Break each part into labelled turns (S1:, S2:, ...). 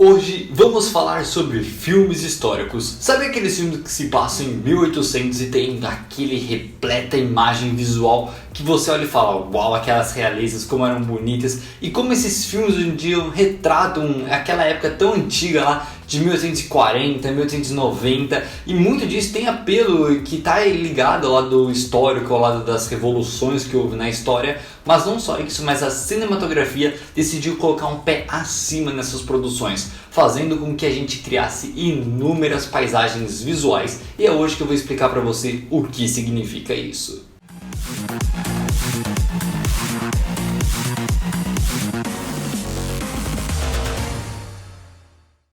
S1: Hoje vamos falar sobre filmes históricos. Sabe aqueles filmes que se passam em 1800 e tem aquele repleta imagem visual que você olha e fala, uau, aquelas realezas como eram bonitas, e como esses filmes hoje em dia retratam aquela época tão antiga lá de 1840, 1890, e muito disso tem apelo que está ligado ao lado histórico, ao lado das revoluções que houve na história. Mas não só isso, mas a cinematografia decidiu colocar um pé acima nessas produções, fazendo com que a gente criasse inúmeras paisagens visuais, e é hoje que eu vou explicar para você o que significa isso.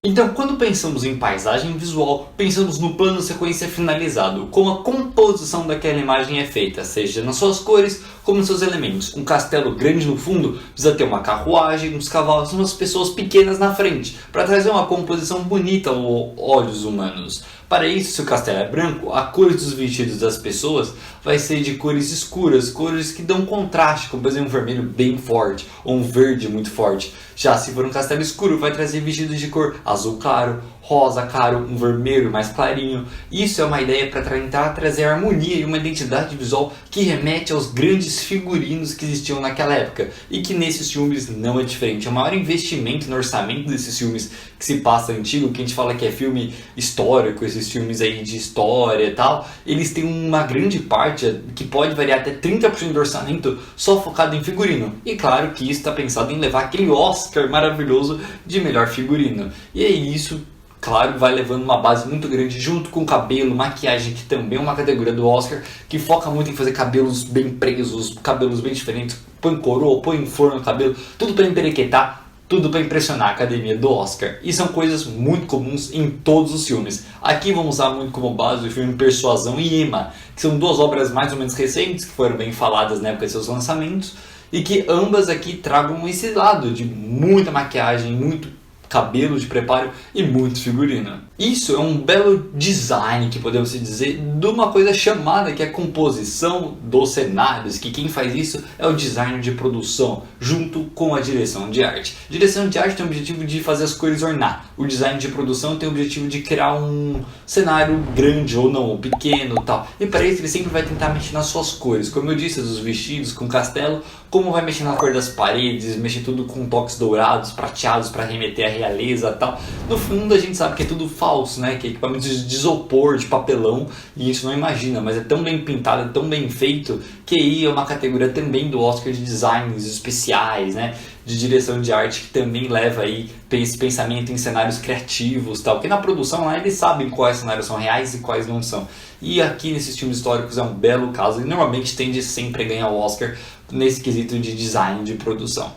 S1: Então, quando pensamos em paisagem visual, pensamos no plano sequência finalizado, como a composição daquela imagem é feita, seja nas suas cores, como nos seus elementos. Um castelo grande no fundo precisa ter uma carruagem, uns cavalos, umas pessoas pequenas na frente, para trazer uma composição bonita aos olhos humanos. Para isso, se o castelo é branco, a cor dos vestidos das pessoas vai ser de cores escuras, cores que dão contraste, como por exemplo um vermelho bem forte ou um verde muito forte. Já se for um castelo escuro, vai trazer vestidos de cor azul claro, rosa claro, um vermelho mais clarinho. Isso é uma ideia para tentar trazer harmonia e uma identidade visual que remete aos grandes figurinos que existiam naquela época, e que nesses filmes não é diferente. O maior investimento no orçamento desses filmes que se passa antigo, que a gente fala que é filme histórico, esses filmes aí de história e tal, eles têm uma grande parte que pode variar até 30% do orçamento só focado em figurino. E claro que isso está pensado em levar aquele Oscar maravilhoso de melhor figurino. E é isso. Claro, vai levando uma base muito grande junto com cabelo, maquiagem, que também é uma categoria do Oscar, que foca muito em fazer cabelos bem presos, cabelos bem diferentes, põe coroa, põe flor no cabelo, tudo para emperequetar, tudo para impressionar a academia do Oscar. E são coisas muito comuns em todos os filmes. Aqui vamos usar muito como base o filme Persuasão e Emma, que são duas obras mais ou menos recentes, que foram bem faladas na época de seus lançamentos, e que ambas aqui tragam esse lado de muita maquiagem, muito cabelo de preparo e muito figurino. Isso é um belo design, que podemos dizer, de uma coisa chamada que é a composição dos cenários, que quem faz isso é o design de produção, junto com a direção de arte. A direção de arte tem o objetivo de fazer as cores ornar. O design de produção tem o objetivo de criar um cenário grande ou não, ou pequeno tal. E para isso ele sempre vai tentar mexer nas suas cores. Como eu disse, dos vestidos com castelo, como vai mexer na cor das paredes, mexer tudo com toques dourados, prateados para remeter à realeza e tal. No fundo a gente sabe que é tudo falso, né? Que é equipamento de isopor, de papelão, e a gente não imagina, mas é tão bem pintado, é tão bem feito, que aí é uma categoria também do Oscar de designs especiais, né? De direção de arte, que também leva aí esse pensamento em cenários criativos, tal, porque na produção lá eles sabem quais cenários são reais e quais não são. E aqui nesses filmes históricos é um belo caso, e normalmente tende sempre a ganhar o Oscar nesse quesito de design de produção.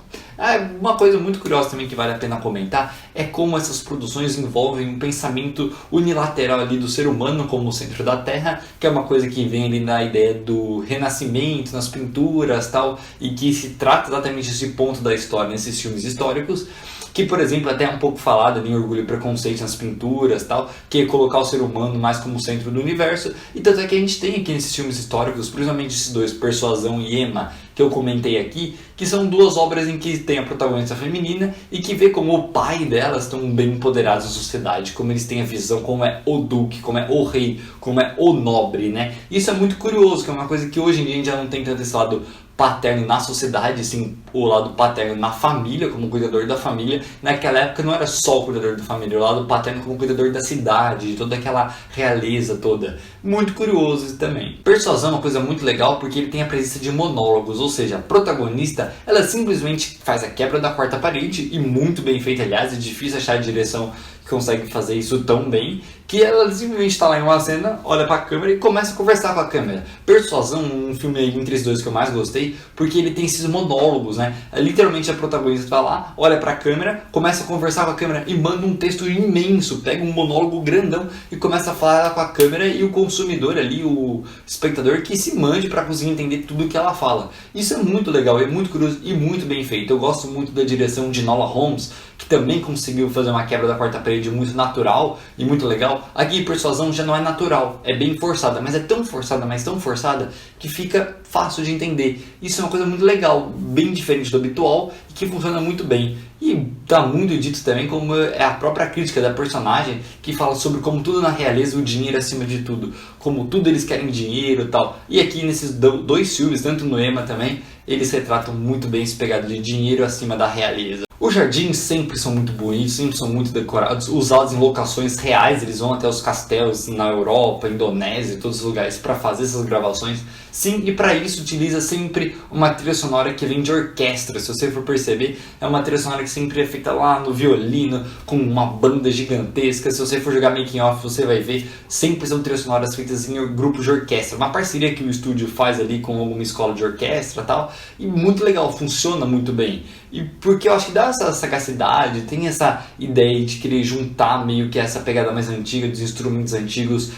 S1: Uma coisa muito curiosa também que vale a pena comentar é como essas produções envolvem um pensamento unilateral ali do ser humano como o centro da Terra, que é uma coisa que vem ali na ideia do renascimento, nas pinturas tal, e que se trata exatamente desse ponto da história nesses filmes históricos, que por exemplo até é um pouco falado ali em Orgulho e Preconceito nas pinturas tal, que é colocar o ser humano mais como centro do universo. E tanto é que a gente tem aqui nesses filmes históricos, principalmente esses dois, Persuasão e Emma, que eu comentei aqui, que são duas obras em que tem a protagonista feminina e que vê como o pai delas estão bem empoderados na sociedade, como eles têm a visão, como é o duque, como é o rei, como é o nobre, né? Isso é muito curioso, que é uma coisa que hoje em dia a gente já não tem tanto esse lado paterno na sociedade, sim, o lado paterno na família, como cuidador da família. Naquela época não era só o cuidador da família, o lado paterno como cuidador da cidade, de toda aquela realeza toda. Muito curioso isso também. Persuasão é uma coisa muito legal porque ele tem a presença de monólogos, ou seja, a protagonista, ela simplesmente faz a quebra da quarta parede, e muito bem feita, aliás, é difícil achar a direção que consegue fazer isso tão bem, que ela simplesmente está lá em uma cena, olha para a câmera e começa a conversar com a câmera. Persuasão, um filme aí entre os dois que eu mais gostei, porque ele tem esses monólogos, né? Literalmente a protagonista está lá, olha para a câmera, começa a conversar com a câmera e manda um texto imenso, pega um monólogo grandão e começa a falar com a câmera, e o consumidor ali, o espectador, que se mande para conseguir entender tudo que ela fala. Isso é muito legal, é muito curioso e muito bem feito. Eu gosto muito da direção de Enola Holmes, que também conseguiu fazer uma quebra da quarta parede falei de muito natural e muito legal, aqui Persuasão já não é natural, é bem forçada, mas é tão forçada, mas tão forçada, que fica fácil de entender. Isso é uma coisa muito legal, bem diferente do habitual e que funciona muito bem. E tá muito dito também como é a própria crítica da personagem, que fala sobre como tudo na realeza, o dinheiro acima de tudo, como tudo eles querem dinheiro e tal. E aqui nesses dois filmes, tanto no Ema também, eles retratam muito bem esse pegado de dinheiro acima da realeza. Os jardins sempre são muito bonitos, sempre são muito decorados, usados em locações reais. Eles vão até os castelos na Europa, Indonésia e todos os lugares para fazer essas gravações. Sim, e para isso utiliza sempre uma trilha sonora que vem de orquestra. Se você for perceber, é uma trilha sonora que sempre é feita lá no violino, com uma banda gigantesca. Se você for jogar making off, você vai ver, sempre são trilhas sonoras feitas em grupos de orquestra. Uma parceria que o estúdio faz ali com alguma escola de orquestra e tal. E muito legal, funciona muito bem. E porque eu acho que dá essa sagacidade, tem essa ideia de querer juntar meio que essa pegada mais antiga dos instrumentos antigos,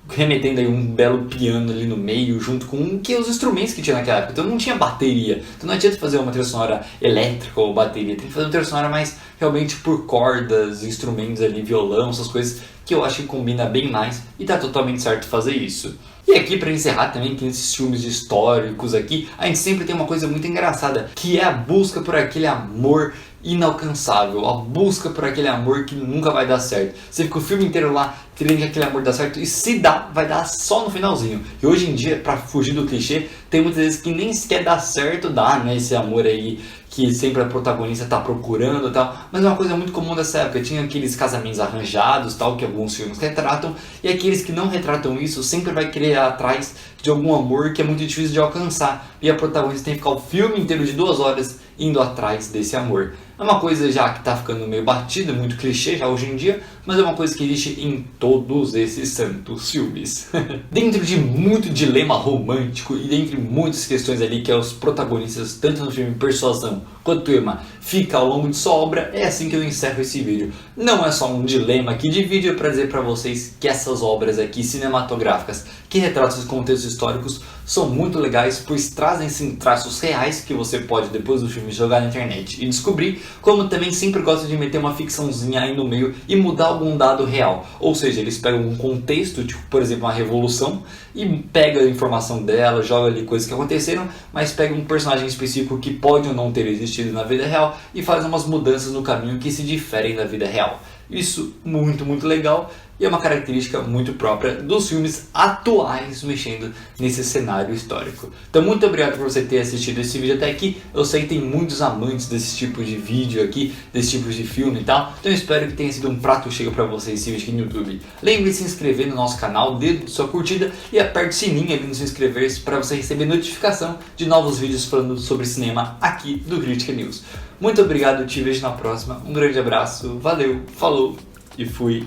S1: remetendo aí um belo piano ali no meio, junto com os instrumentos que tinha naquela época. Então não tinha bateria, então não adianta fazer uma trilha sonora elétrica ou bateria, tem que fazer uma trilha sonora mais realmente por cordas, instrumentos ali, violão, essas coisas que eu acho que combina bem mais e tá totalmente certo fazer isso. E aqui para encerrar também, que nesses filmes históricos aqui, a gente sempre tem uma coisa muito engraçada, que é a busca por aquele amor inalcançável, a busca por aquele amor que nunca vai dar certo. Você fica o filme inteiro lá querendo que aquele amor dá certo e se dá, vai dar só no finalzinho. E hoje em dia, para fugir do clichê, tem muitas vezes que nem sequer dá certo, dá, né, esse amor aí que sempre a protagonista tá procurando e tal, mas é uma coisa muito comum dessa época. Tinha aqueles casamentos arranjados, tal, que alguns filmes retratam, e aqueles que não retratam isso sempre vai querer ir atrás de algum amor que é muito difícil de alcançar, e a protagonista tem que ficar o filme inteiro de 2 horas indo atrás desse amor. É uma coisa já que tá ficando meio batida, muito clichê já hoje em dia, mas é uma coisa que existe em todos esses santos filmes. Dentro de muito dilema romântico e dentre muitas questões ali que os protagonistas, tanto no filme Persuasão quanto Ema, fica ao longo de sua obra, é assim que eu encerro esse vídeo. Não é só um dilema aqui de vídeo, é para dizer para vocês que essas obras aqui cinematográficas que retratam esses contextos históricos são muito legais, pois trazem sim traços reais que você pode depois do filme jogar na internet e descobrir, como também sempre gosto de meter uma ficçãozinha aí no meio e mudar algum dado real. Ou seja, eles pegam um contexto, tipo por exemplo uma revolução, e pega a informação dela, joga ali coisas que aconteceram, mas pega um personagem específico que pode ou não ter existido na vida real e faz umas mudanças no caminho que se diferem da vida real. Isso muito legal e é uma característica muito própria dos filmes atuais mexendo nesse cenário histórico. Então muito obrigado por você ter assistido esse vídeo até aqui. Eu sei que tem muitos amantes desse tipo de vídeo aqui, desse tipo de filme e tal, então eu espero que tenha sido um prato cheio para vocês esse vídeo aqui no YouTube. Lembre de se inscrever no nosso canal, dê sua curtida e aperte o sininho ali no se inscrever para você receber notificação de novos vídeos falando sobre cinema aqui do Critica News. Muito obrigado, te vejo na próxima, um grande abraço, valeu, falou e fui!